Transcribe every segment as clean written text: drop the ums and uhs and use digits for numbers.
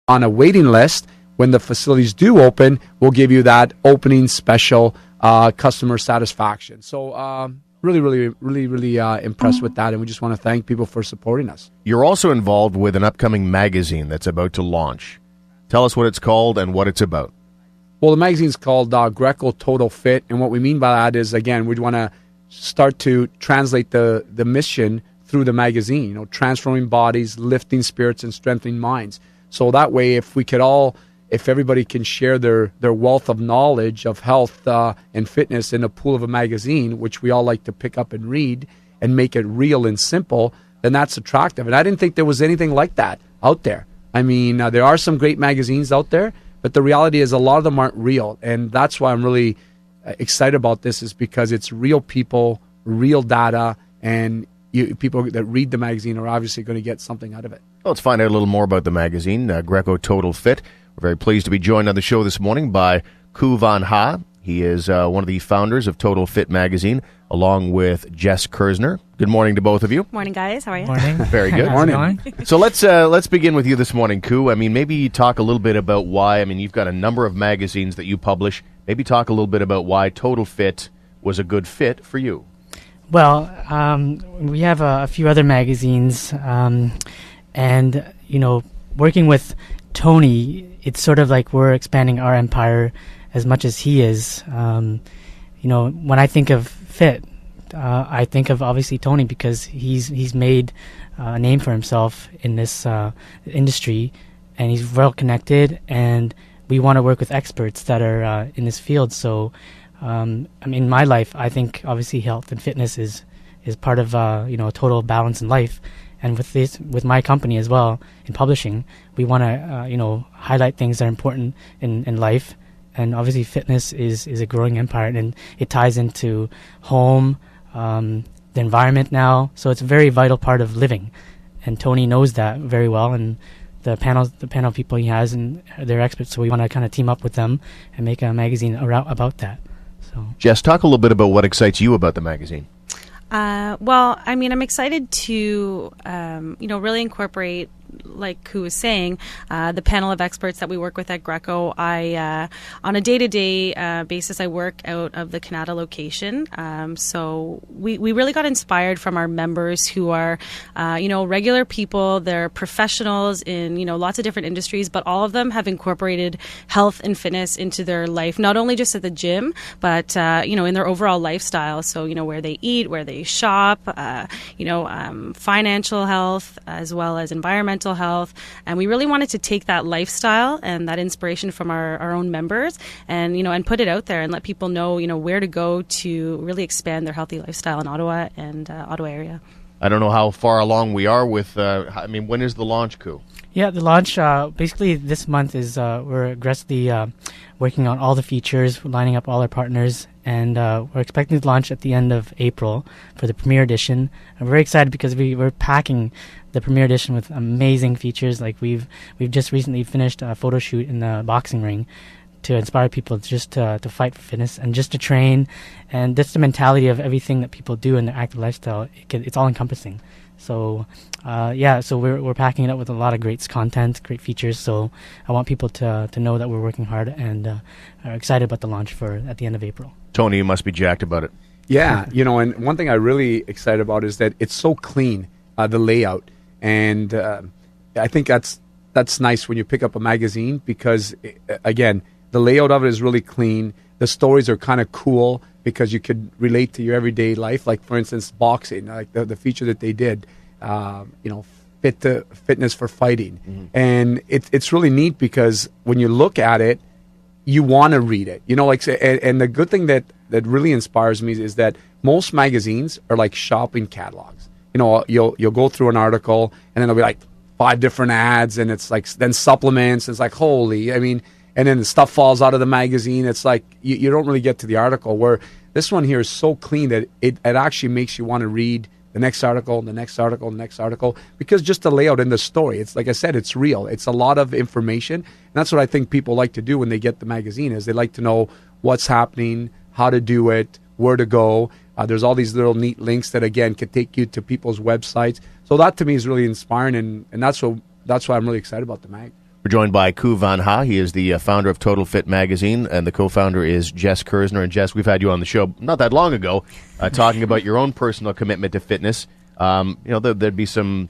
on a waiting list. When the facilities do open, we'll give you that opening special customer satisfaction. So really impressed with that, and we just want to thank people for supporting us. You're also involved with an upcoming magazine that's about to launch. Tell us what it's called and what it's about. Well, the magazine's called Greco Total Fit, and what we mean by that is, again, we want to start to translate the mission through the magazine, transforming bodies, lifting spirits, and strengthening minds. So that way, if everybody can share their wealth of knowledge of health and fitness in a pool of a magazine, which we all like to pick up and read and make it real and simple, then that's attractive. And I didn't think there was anything like that out there. I mean, there are some great magazines out there, but the reality is a lot of them aren't real. And that's why I'm really excited about this, is because it's real people, real data, and people that read the magazine are obviously going to get something out of it. Well, let's find out a little more about the magazine, Greco Total Fit. We're very pleased to be joined on the show this morning by Ku Van Ha. He is one of the founders of Total Fit magazine, along with Jess Kersner. Good morning to both of you. Morning, guys. How are you? Morning. Very good. Morning. So let's begin with you this morning, Ku. I mean, maybe talk a little bit about why. I mean, you've got a number of magazines that you publish. Maybe talk a little bit about why Total Fit was a good fit for you. Well, we have a few other magazines, and working with Tony, it's sort of like we're expanding our empire as much as he is. When I think of fit, I think of obviously Tony, because he's made a name for himself in this industry, and he's well connected, and we want to work with experts that are in this field. So, in my life, I think obviously health and fitness is part of a total balance in life. And with my company as well, in publishing, we want to highlight things that are important in life. And obviously fitness is a growing empire, and it ties into home, the environment now. So it's a very vital part of living. And Tony knows that very well, and the panel people he has, and they're experts. So we want to kind of team up with them and make a magazine about that. So, Jess, talk a little bit about what excites you about the magazine. Well, I'm excited to, really incorporate, like Ku was saying, the panel of experts that we work with at Greco. On a day-to-day basis, I work out of the Canada location. So we really got inspired from our members who are, regular people. They're professionals in, lots of different industries, but all of them have incorporated health and fitness into their life, not only just at the gym, but, in their overall lifestyle. So, where they eat, where they shop, financial health, as well as environmental health. And we really wanted to take that lifestyle and that inspiration from our own members and, and put it out there and let people know, where to go to really expand their healthy lifestyle in Ottawa and Ottawa area. I don't know how far along we are with, when is the launch, Ku? Yeah, the launch, basically this month is, we're aggressively working on all the features, lining up all our partners, and we're expecting to launch at the end of April for the premiere edition. I'm very excited because we're packing the premiere edition with amazing features. Like we've just recently finished a photo shoot in the boxing ring to inspire people just to fight for fitness and just to train, and just the mentality of everything that people do in their active lifestyle. It's all encompassing. So, so we're packing it up with a lot of great content, great features. So I want people to know that we're working hard and are excited about the launch at the end of April. Tony, you must be jacked about it. Yeah, and one thing I'm really excited about is that it's so clean, the layout. And I think that's nice when you pick up a magazine because, again, the layout of it is really clean. The stories are kind of cool because you could relate to your everyday life. Like, for instance, boxing, like the feature that they did, fitness for fighting. Mm-hmm. And it's really neat because when you look at it, you want to read it. And the good thing that really inspires me is that most magazines are like shopping catalogs. You'll go through an article and then there'll be like 5 different ads and it's like then supplements. It's like, holy, and then the stuff falls out of the magazine. It's like you don't really get to the article, where this one here is so clean that it actually makes you want to read the next article, the next article, the next article, because just the layout and the story. It's like I said, it's real. It's a lot of information. And that's what I think people like to do when they get the magazine, is they like to know what's happening, how to do it, where to go. There's all these little neat links that, again, could take you to people's websites. So that to me is really inspiring, and that's why I'm really excited about the mag. We're joined by Ku Van Ha. He is the founder of Total Fit Magazine, and the co-founder is Jess Kersner. And Jess, we've had you on the show not that long ago, talking about your own personal commitment to fitness. There'd be some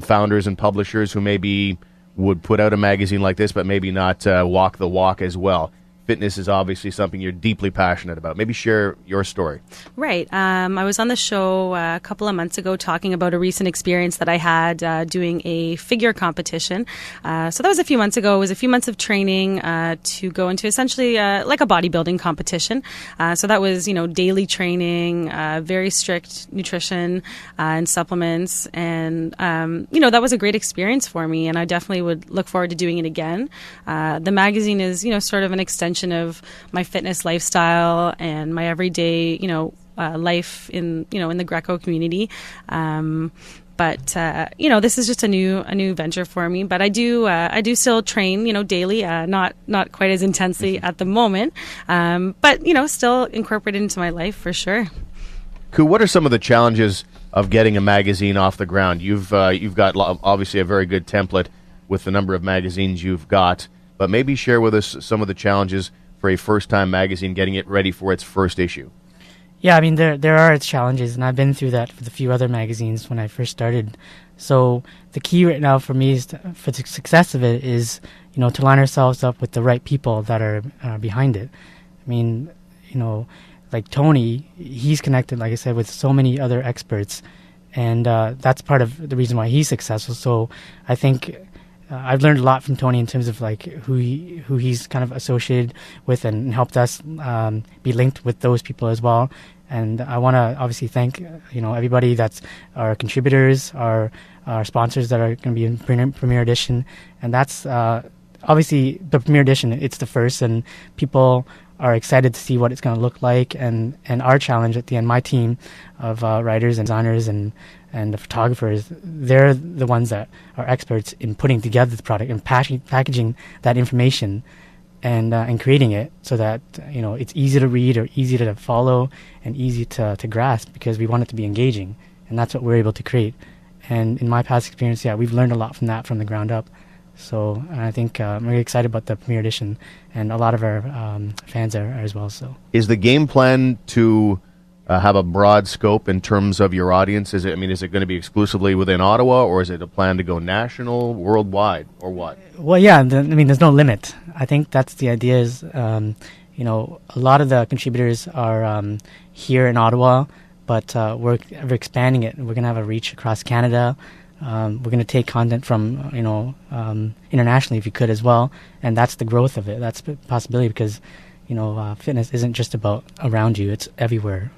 founders and publishers who maybe would put out a magazine like this, but maybe not walk the walk as well. Fitness is obviously something you're deeply passionate about. Maybe share your story. Right. I was on the show a couple of months ago talking about a recent experience that I had doing a figure competition. So that was a few months ago. It was a few months of training to go into essentially like a bodybuilding competition. So that was, daily training, very strict nutrition and supplements. And, that was a great experience for me. And I definitely would look forward to doing it again. The magazine is, sort of an extension of my fitness lifestyle and my everyday, life in the Greco community. But this is just a new venture for me. But I do still train, daily, not quite as intensely at the moment, but still incorporated into my life for sure. Ku, what are some of the challenges of getting a magazine off the ground? You've got obviously a very good template with the number of magazines you've got. But maybe share with us some of the challenges for a first-time magazine getting it ready for its first issue. Yeah, I mean, there are its challenges, and I've been through that with a few other magazines when I first started. So the key right now for me for the success of it is, to line ourselves up with the right people that are behind it. I mean, like Tony, he's connected, like I said, with so many other experts, and that's part of the reason why he's successful. So I think I've learned a lot from Tony in terms of like who he's kind of associated with and helped us be linked with those people as well. And I want to obviously thank everybody that's our contributors, our sponsors that are going to be in Premier Edition, and that's obviously the Premier Edition. It's the first, and people are excited to see what it's going to look like. And our challenge at the end, my team of writers and designers and the photographers, they're the ones that are experts in putting together the product and packaging that information and creating it so that it's easy to read or easy to follow and easy to grasp, because we want it to be engaging, and that's what we're able to create. And in my past experience, we've learned a lot from that from the ground up. So I think I'm really excited about the Premier Edition, and a lot of our fans are as well. So, is the game plan to have a broad scope in terms of your audience? Is it going to be exclusively within Ottawa, or is it a plan to go national, worldwide, or what? Well, yeah, there's no limit. I think that's the idea is, a lot of the contributors are here in Ottawa, but we're expanding it. We're going to have a reach across Canada. We're going to take content from, internationally if you could as well. And that's the growth of it. That's a possibility because, fitness isn't just about around you. It's everywhere,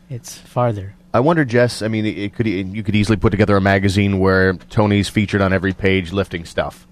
It's farther. I wonder, Jess, you could easily put together a magazine where Tony's featured on every page lifting stuff.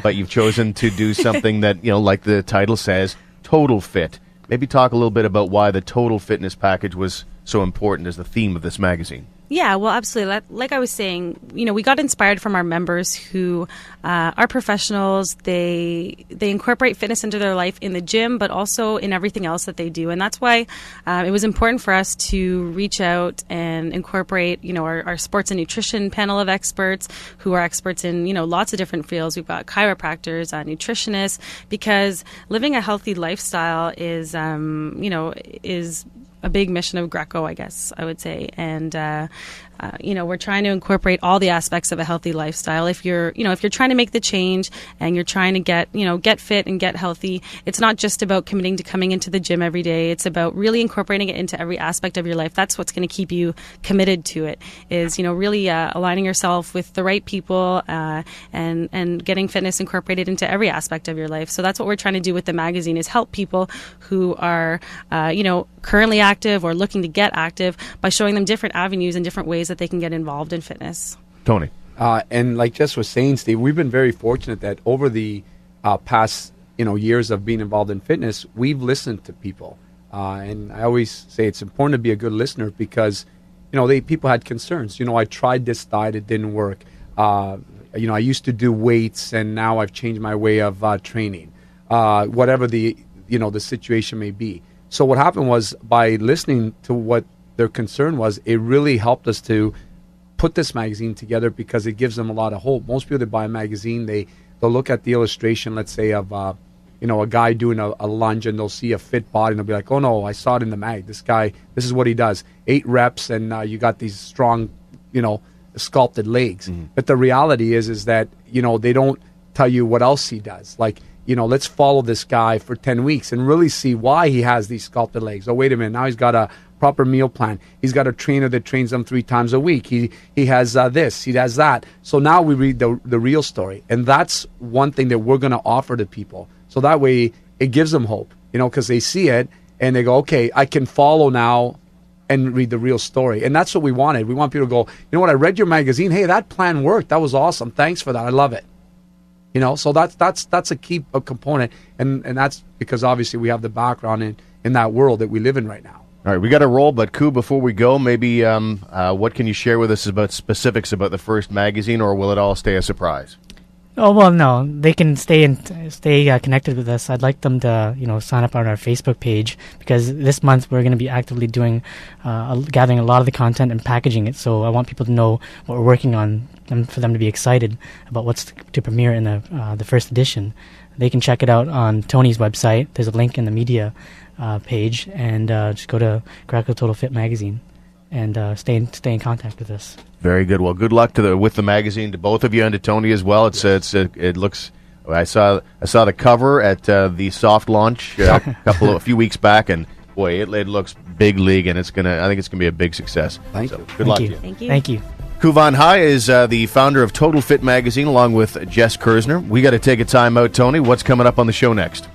But you've chosen to do something that, like the title says, Total Fit. Maybe talk a little bit about why the Total Fitness package was so important as the theme of this magazine. Yeah, well, absolutely. Like I was saying, we got inspired from our members who are professionals. They incorporate fitness into their life in the gym, but also in everything else that they do. And that's why it was important for us to reach out and incorporate, our sports and nutrition panel of experts who are experts in, lots of different fields. We've got chiropractors, nutritionists, because living a healthy lifestyle is a big mission of Greco, I guess I would say. And, we're trying to incorporate all the aspects of a healthy lifestyle. If you're trying to make the change and you're trying to get fit and get healthy, it's not just about committing to coming into the gym every day. It's about really incorporating it into every aspect of your life. That's what's going to keep you committed to it, is, really aligning yourself with the right people and getting fitness incorporated into every aspect of your life. So that's what we're trying to do with the magazine, is help people who are, currently active or looking to get active by showing them different avenues and different ways that they can get involved in fitness. Tony. And like Jess was saying, Steve, we've been very fortunate that over the past years of being involved in fitness, we've listened to people. And I always say it's important to be a good listener because, people had concerns. I tried this diet, it didn't work. I used to do weights and now I've changed my way of training. Whatever the situation may be. So what happened was, by listening to what their concern was, it really helped us to put this magazine together because it gives them a lot of hope. Most people that buy a magazine, they they'll look at the illustration, let's say, of a guy doing a lunge, and they'll see a fit body, and they'll be like, oh no, I saw it in the mag. This guy, this is what he does. 8 reps, and you got these strong, sculpted legs. But the reality is that, they don't tell you what else he does. Like, let's follow this guy for 10 weeks and really see why he has these sculpted legs. Oh, wait a minute, now he's got a proper meal plan. He's got a trainer that trains him 3 times a week. He has this, he has that. So now we read the real story. And that's one thing that we're going to offer to people. So that way it gives them hope, because they see it and they go, okay, I can follow now and read the real story. And that's what we wanted. We want people to go, you know what, I read your magazine. Hey, that plan worked. That was awesome. Thanks for that. I love it. So that's a key component. And that's because obviously we have the background in that world that we live in right now. All right, we got to roll, but Ku, before we go, maybe what can you share with us about specifics about the first magazine, or will it all stay a surprise? Oh, well, no, they can stay connected with us. I'd like them to, sign up on our Facebook page, because this month we're going to be actively doing, gathering a lot of the content and packaging it. So I want people to know what we're working on, and for them to be excited about what's to premiere in the first edition. They can check it out on Tony's website. There's a link in the media page, and just go to Greco Total Fit magazine and stay in contact with us. Very good. Well, good luck with the magazine to both of you, and to Tony as well. It looks. I saw the cover at the soft launch a few weeks back, and boy, it looks big league, and I think it's gonna be a big success. Thank you. Good luck to you. Thank you. Ku Van Hai is the founder of Total Fit magazine, along with Jess Kersner. We got to take a time out, Tony. What's coming up on the show next?